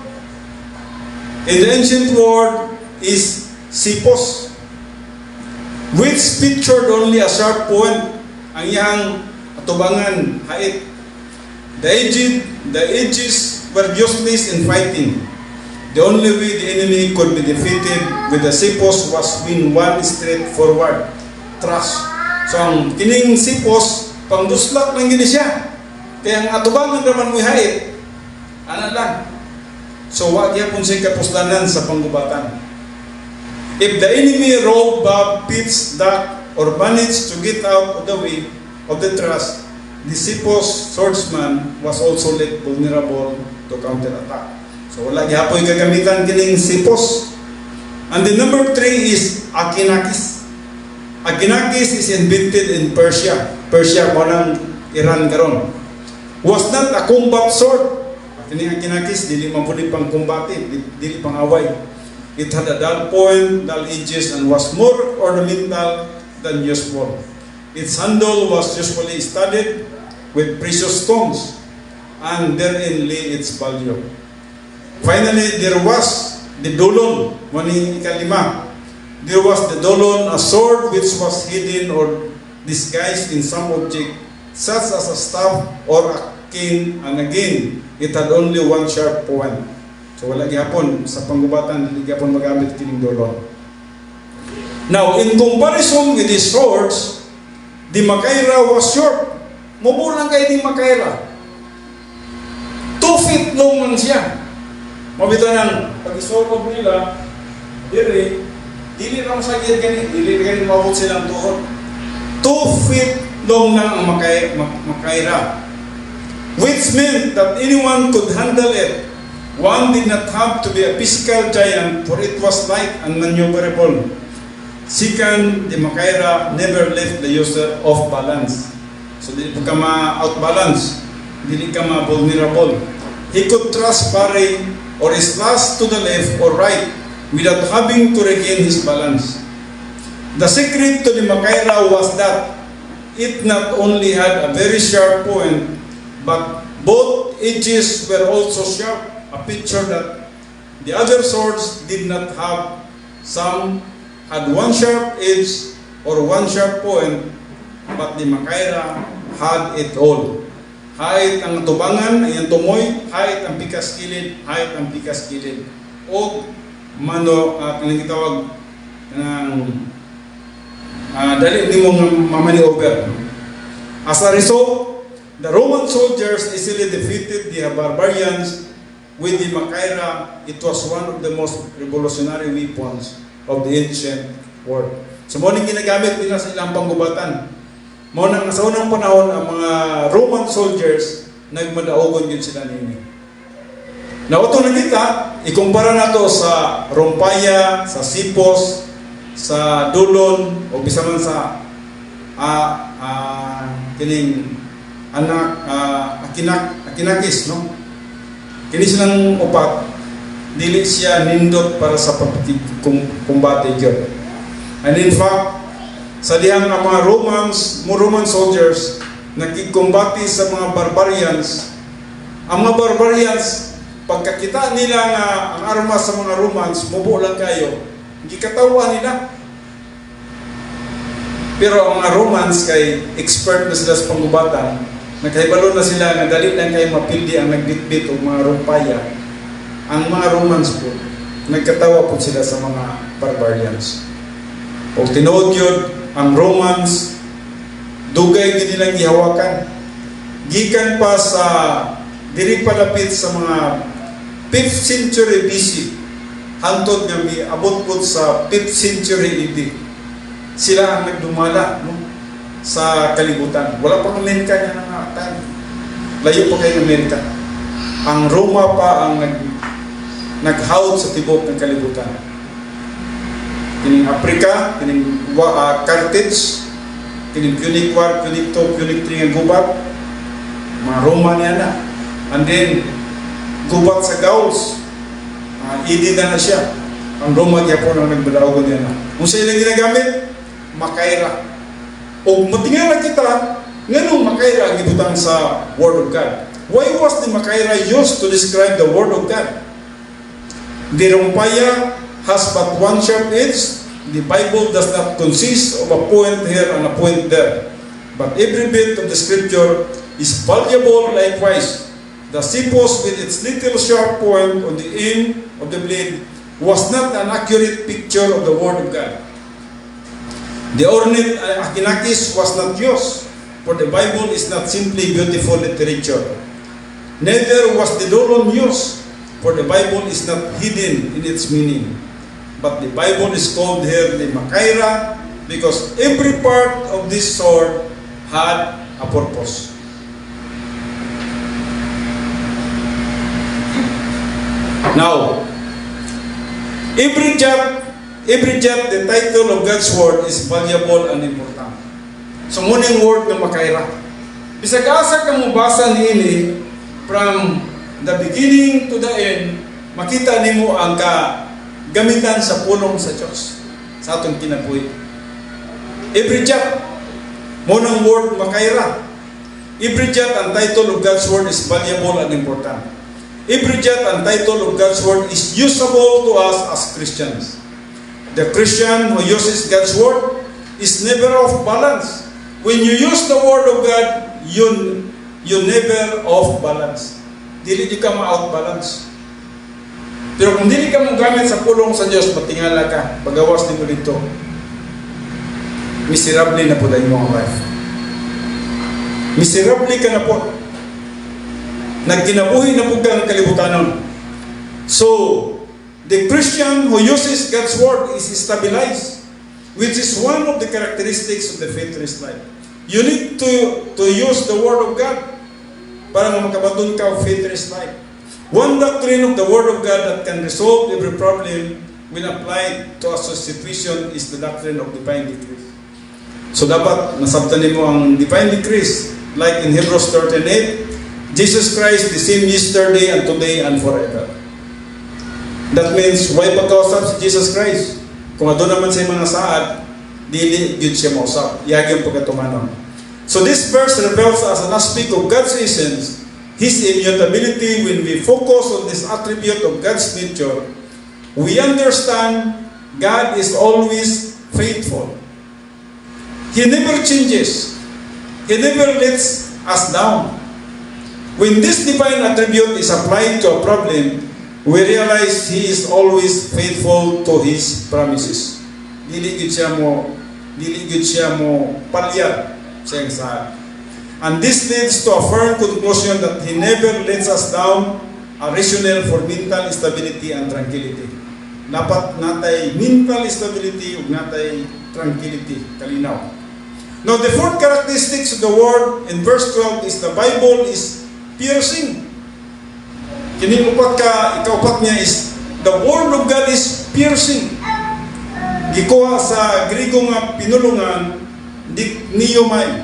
in the ancient world is sipos, which featured only a sharp point, ang iyang atubangan, hait. The edges were useless in fighting. The only way the enemy could be defeated with the sipos was when one straight forward thrust. So ang kining sipos, pangduslak lang gini siya. Kaya ang atubangan naman mo hait, ana lang. So wag yapon siya kapuslanan sa panggubatan. If the enemy rolled back, pitched, ducked, or managed to get out of the way of the thrust, the sipos swordsman was also left vulnerable to counterattack. So wala gihapoy kagamitan kining sipos. And the number 3 is akinakis. Akinakis is invented in Persia. Persia mo ng Iran karon. Was not a combat sword. Kining akinakis dili man pud pang kumbate, dili pang away. It had a dull point, dull edges, and was more ornamental than useful. Its handle was usually studded with precious stones, and therein lay its value. Finally, there was the dolon, maning ikalima. There was the dolon, a sword which was hidden or disguised in some object, such as a staff or a cane, and again, it had only one sharp point. So wala gihapon sa panggubatan, hindi gihapon magamit kining dolon. Now, in comparison with these swords, the Makaira was short. Mubulang kay di Makaira. 2 feet long lang siya. Mabita ng pag-isorod nila, dili lang sa gani, dili gani mabot silang tuhod. 2 feet long lang ang Makaira. Which meant that anyone could handle it. One did not have to be a physical giant, for it was light and maneuverable. Second, the Makaira never left the user off balance. So, dili ka ma-outbalance, dili ka ma-vulnerable. He could thrust, parry, or slash to the left or right without having to regain his balance. The secret to the Makaira was that it not only had a very sharp point, but both edges were also sharp. A picture that the other swords did not have. Some had one sharp edge or one sharp point, but the Makaira had it all. Hait ang tubangan, ang tumoy, hait ang pikas kilid, hait ang pikas kilid. O mano, kanang gitawag ng dali ni mong mamani-over. As a result, the Roman soldiers easily defeated the barbarians. With the Makaira, it was one of the most revolutionary weapons of the ancient world. So, mo nang ginagamit nila sa ilang panggubatan. Mo nang sa unang panahon, ang mga Roman soldiers, nagmadaogon yun sila nini. Now, ito nakita, ikumpara na to sa Rompaya, sa Sipos, sa Dulon, o bisa man sa kining anak, Akinakis, no? Kini silang upat, dili siya nindot para sa pagkumbate yun. And in fact, sa dihang ang mga Roman soldiers, nagkikumbati sa mga barbarians. Ang mga barbarians, pagkakita nila nga ang armas sa mga Romans, mubo lang kayo, hindi katawa nila. Pero ang mga Romans, kay expert na sila sa panggubatan, nagkaibalo na sila na dali lang kayo mapildi ang nagbitbit o mga Rompaya. Ang mga Romans po, nagkatawa po sila sa mga barbarians. O tinuod yun, ang Romans, dugay din nilang gihawakan. Gikan pa sa, diri palapit sa mga 5th century BC, hantod nga may abot po sa 5th century AD. Sila ang nagdumala, no, sa kalibutan. Wala pang Amerika niya ng time. Layo pa kayo ng Amerika. Ang Roma pa ang naghawd sa tibok ng kalibutan. Kining Africa, kining Carthage, kining Punic 1, Punic 2, Punic 3 nga gubat, mga Roma niya na. And then, gubat sa Gauls, idi na siya. Ang Roma niya po nang nagbalaog niya na. Kung sa ilang ginagamit, Makaira. O matingala kita, nganong Makaira ang ibutang sa Word of God? Why was the Makaira used to describe the Word of God? The Rompaya has but one sharp edge. The Bible does not consist of a point here and a point there. But every bit of the Scripture is valuable likewise. The Sippos with its little sharp point on the end of the blade was not an accurate picture of the Word of God. The ornate Akinakis was not used, for the Bible is not simply beautiful literature. Neither was the Dolon used, for the Bible is not hidden in its meaning. But the Bible is called here the Makaira because every part of this sword had a purpose. Now, every jot, the title of God's Word is valuable and important. So, muning word ng Makaira. Bisag asa ka mo basa niini from the beginning to the end, makita nimo ang gamitan sa pulong sa Diyos sa atong kinabuhi. Every jot, munang word Makaira. Every jot ang title of God's Word is valuable and important. Every jot and title of God's Word is usable to us as Christians. The Christian who uses God's Word is never off balance. When you use the Word of God, you never off balance. Dili di ka ma-out balance. Pero kung dili ka mong gamit sa pulong sa Diyos, matingala ka, pagawas din mo dito. Miserable na po dahil mo ang life. Miserable ka na po. Nagkinabuhi na po kang kalibutanon. So, the Christian who uses God's Word is stabilized, which is one of the characteristics of the faithless life. You need to use the Word of God para makabatun ka of faithless life. One doctrine of the Word of God that can resolve every problem when applied to a situation is the doctrine of divine decrees. So dapat nasabtan mo ang divine decrees, like in Hebrews 13:8, Jesus Christ the same yesterday and today and forever. That means, why pagkausap si Jesus Christ? Kung adun naman sa mga saad, dili yun siya mausap. Iyag yung pagkatumanon. So this verse reveals us an aspect of God's essence, His immutability. When we focus on this attribute of God's nature, we understand God is always faithful. He never changes. He never lets us down. When this divine attribute is applied to a problem, we realize He is always faithful to His promises. Dili gid siya mo palyat sa saad. And this leads to a firm conclusion that He never lets us down, a rationale for mental stability and tranquility. Dapat natay mental stability ug natay tranquility, kalinaw. Now, the fourth characteristics of the Word in verse 12 is the Bible is piercing. Kining ikaupat niya is the Word of God is piercing. Gikuha sa Griego nga pinulungan, niomai.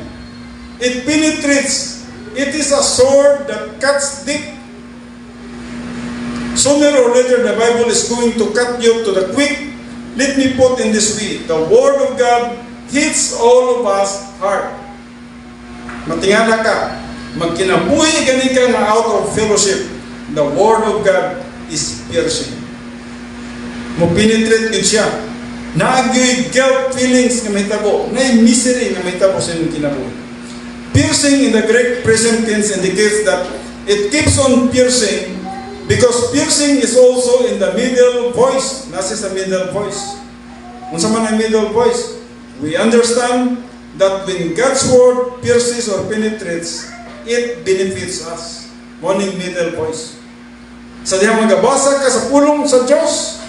It penetrates. It is a sword that cuts deep. Sooner or later, the Bible is going to cut you to the quick. Let me put in this way: the Word of God hits all of us hard. Matingala ka, magkinabuhi gani ka na out of fellowship. The Word of God is piercing. Mo penetrate yun siya. Naagyo'y guilt feelings na mahitabo. Na'y misery na mahitabo sa inyong kinabuhi. Piercing in the Greek present tense indicates that it keeps on piercing Because piercing is also in the middle voice. Nasa sa middle voice. Kung sa man ang middle voice, we understand that when God's word pierces or penetrates, it benefits us. Morning middle voice. Sa diha magabasa ka sa pulong sa Diyos,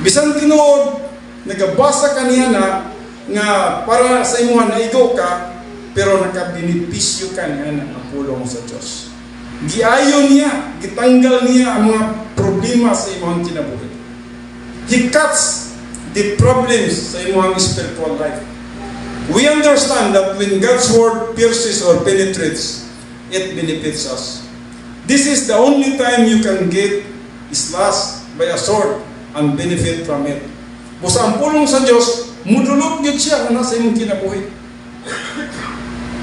bisan tinuod, nagabasa ka niya na nga para sa imuha na igo ka, pero nakabinipisyo ka niya na ang pulong sa Diyos. Giayon niya, gitanggal niya ang mga problema sa imong kinabuhi. He cuts the problems sa imong spiritual life. We understand that when God's word pierces or penetrates, it benefits us. This is the only time you can get slashed by a sword and benefit from it. Busa ang pulong sa Diyos, mudulog yun siya kung nasa imong kinabuhi.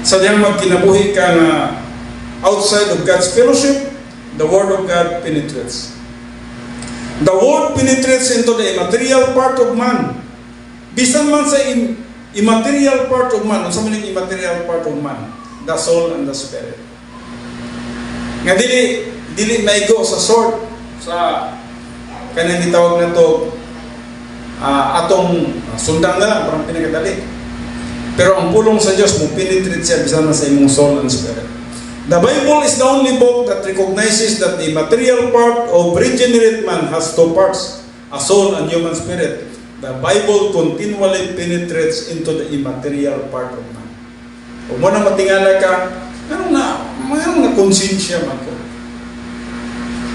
Sa diyang magkinabuhi ka na outside of God's fellowship, the Word of God penetrates. The Word penetrates into the immaterial part of man. Bisan man sa immaterial part of man, sa maning immaterial part of man, the soul and the spirit. Nga dili maigo sa sword, sa kanang gitawag na to atong sundang na lang, parang pinakadali. Pero ang pulong sa Diyos mo penetrate siya bisan na sa imong soul and spirit. The Bible is the only book that recognizes that the material part of regenerate man has two parts, a soul and human spirit. The Bible continually penetrates into the immaterial part of man. Kung mo na matingala ka, mayroon na konsensya man ko.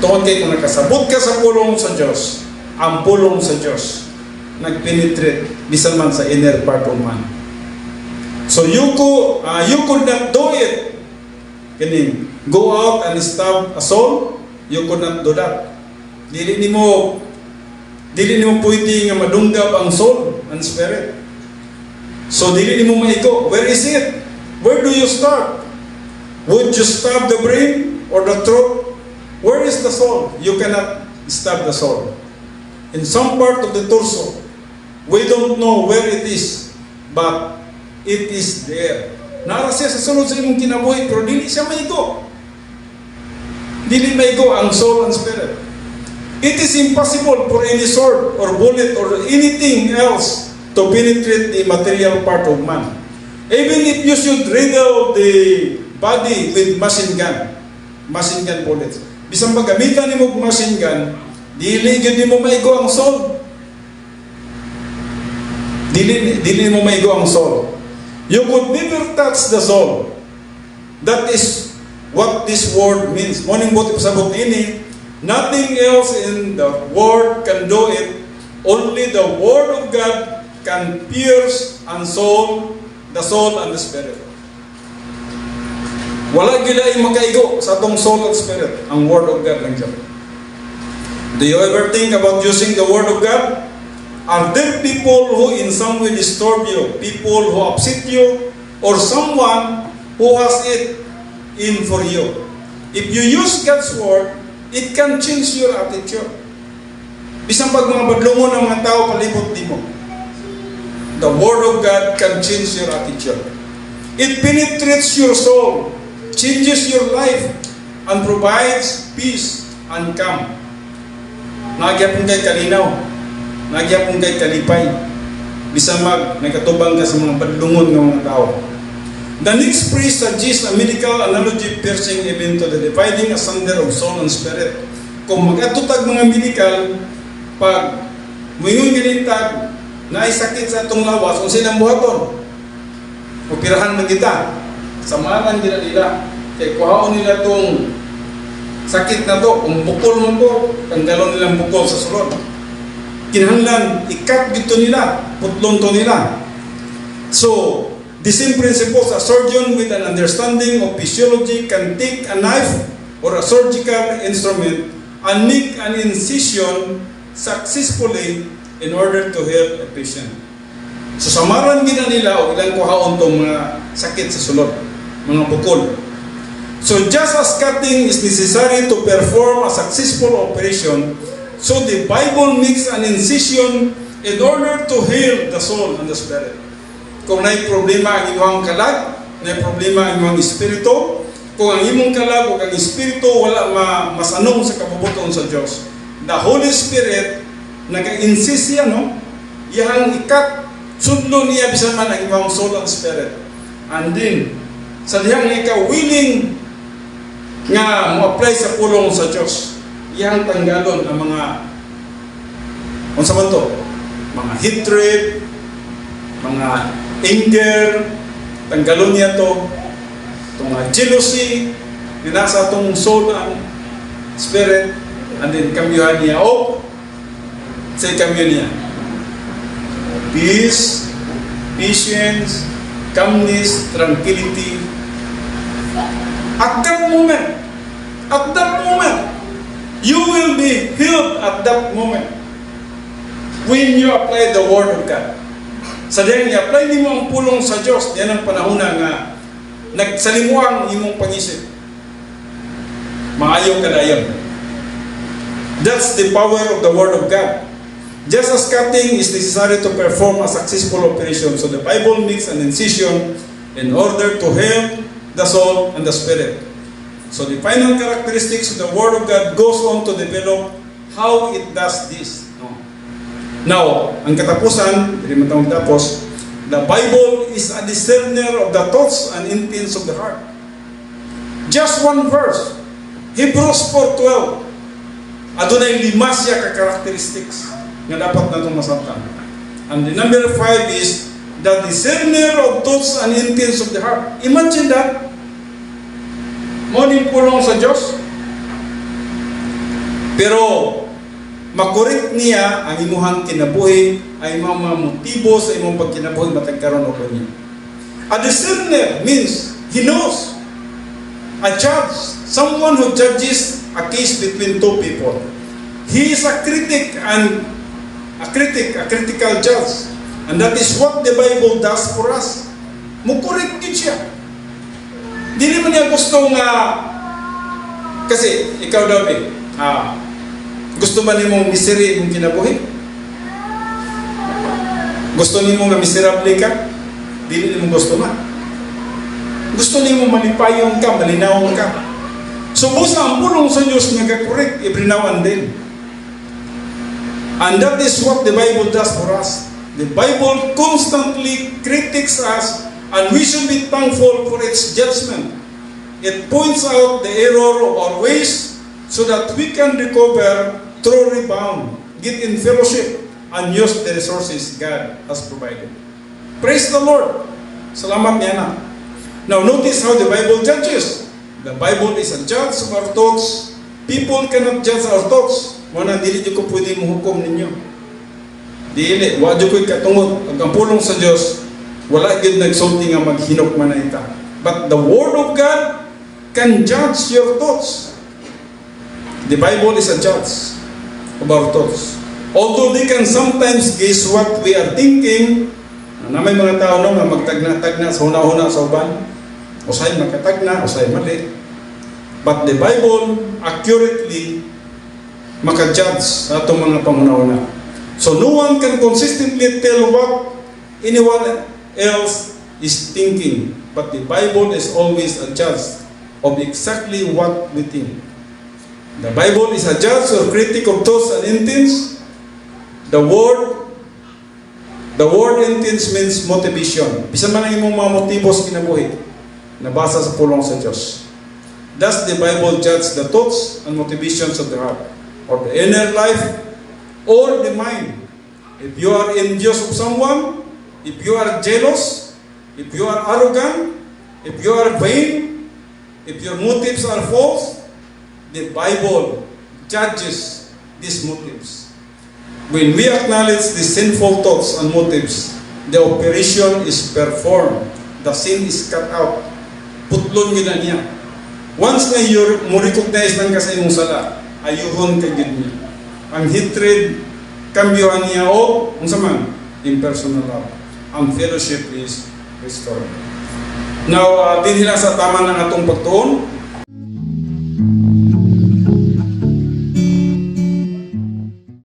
Tungkol kayo kung nakasabot ka sa pulong sa Diyos, ang pulong sa Diyos nag-penetrate bisan man sa inner part of man. So you could not do it. Kining, go out and stab a soul, you could not do that. Dili nimo pwede nga madunggab ang soul and spirit. So dili nimo maigo. Where is it? Where do you start? Would you stab the brain or the throat? Where is the soul? You cannot stab the soul. In some part of the torso, we don't know where it is, but it is there. Nara siya sa sunod sa imong kinabuhi, pero dili siya maigo. Dili maigo ang soul and spirit. It is impossible for any sword or bullet or anything else to penetrate the material part of man. Even if you should riddle the body with machine gun bullets. Bisang pagamitan ni mo machine gun, dili gyud mo maigo ang soul. Dili mo maigo ang soul. You could never touch the soul. That is what this word means. Morning buti pasabot ini, nothing else in the word can do it. Only the word of God can pierce the soul and the spirit. Wala gila ay makaigo sa atong soul at spirit. Ang word of God lang siya. Do you ever think about using the word of God? Are there people who in some way disturb you, people who upset you, or someone who has it in for you? If you use God's word, it can change your attitude. Bisang pag mga badlungon ng mga tao palibot di mo, the word of God can change your attitude. It penetrates your soul, changes your life, and provides peace and calm. Nagyapon kay kalinaw. Nagyapon kay kalipay, bisan nagkatubang ka sa mga badlungon ng mga tao. The next priest suggests a medical analogy piercing even to the dividing asunder of soul and spirit. Kung mag-atutag mga medical, pag muingon ginitag na ay sakit sa atong lawas, kung silang buhaton, operahan man kita, samaran nila, kay kuhaon nila itong sakit na to, kung bukol mo to, tanggalon nilang bukol sa sulod. Kinahanglan, ikat dito nila, putlon to nila. So, the same principles, a surgeon with an understanding of physiology can take a knife or a surgical instrument and make an incision successfully in order to help a patient. So, samaran gina nila o ilang kuhaon itong mga sakit sa sulod, mga bukol. So, just as cutting is necessary to perform a successful operation, so the Bible makes an incision in order to heal the soul and the spirit. Kung may problema ang inyong kalag, may problema ang inyong espiritu, kung ang imong kalag o ang espiritu wala masanong sa kabubuton sa Dios. The Holy Spirit nag-insist siya, no? Iyang ikat sudlo niya bisan man ang imong soul and spirit. And then sa dihang ikaw willing nga mo-apply sa pulong sa Dios, iyang tanggalon ang mga unsa man to? Mga hatred, mga anger, tanggalon niya to, itong mga jealousy, dinasa itong soul and spirit, and then kamyuhan niya, say kamyuhan niya, peace, patience, calmness, tranquility. At that moment, you will be healed at that moment when you apply the Word of God. Sa diyan i-apply nimo ang pulong sa Dios, diyan ang panahon nga nagsalimuang imong pangisip. Maayo kadayon. That's the power of the Word of God. Just as cutting is necessary to perform a successful operation, so the Bible makes an incision in order to heal the soul and the spirit. So the final characteristics of the Word of God goes on to develop how it does this. Now, ang katapusan, hindi man tapos, the Bible is a discerner of the thoughts and intents of the heart. Just one verse, Hebrews 4:12. Adunay 5 siya ka characteristics nga dapat natong masabtan. And the number 5 is the discerner of thoughts and intents of the heart. Imagine that. Morning pulong sa Diyos. Pero makorek niya ang imuhang kinabuhi, ang imong mga motibo sa imong pagkinabuhi matagkaroon o niya. A discerner means he knows. A judge, someone who judges a case between two people. He is a critic and a critical judge. And that is what the Bible does for us. Mukorek din siya. Di naman niya gusto nga, kasi ikaw daw gusto ba nimo miseri mong kinabuhi? Gusto nimo nga miserable ka? Dili nimo gusto man. Gusto nimo malipayon ka, malinawon ka. So busa ang pulong sa Diyos nagakorek every now and then. And that is what the Bible does for us. The Bible constantly critiques us, and we should be thankful for its judgment. It points out the error of our ways so that we can recover, through rebound, get in fellowship, and use the resources God has provided. Praise the Lord! Salamat niya na. Now notice how the Bible judges. The Bible is a judge of our thoughts. People cannot judge our thoughts. Wala, dili ko pwede mahukom ninyo. Dili, wadyo ko'y katungod. Ang pulong sa Diyos, wala gid nagsulti nga maghinok man na ita. But the Word of God can judge your thoughts. The Bible is a judge of our thoughts. Although they can sometimes guess what we are thinking, na may mga tao no, nga magtagna-tagna sa una-una sa uban, usay makatagna, usay mali. But the Bible accurately makajudge sa itong mga pangunauna. So no one can consistently tell what anyone else is thinking, but the Bible is always a judge of exactly what we think. The Bible is a judge or critic of thoughts and intents. The word intents means motivation. Bisan man ang imong mga motibos kinabuhi, nabasa sa pulong sa Diyos. Does the Bible judge the thoughts and motivations of the heart, or the inner life, or the mind? If you are envious of someone, if you are jealous, if you are arrogant, if you are vain, if your motives are false, the Bible judges these motives. When we acknowledge the sinful thoughts and motives, the operation is performed. The sin is cut out. Putlon nyo na niya. Once na mo recognize lang ka sa imong sala, ayuhon ka yun niya. Ang hatred, kambiyohan niya o, kung saman, impersonal love. Ang fellowship is restored. Now, din sa tama ng atong pagtuon,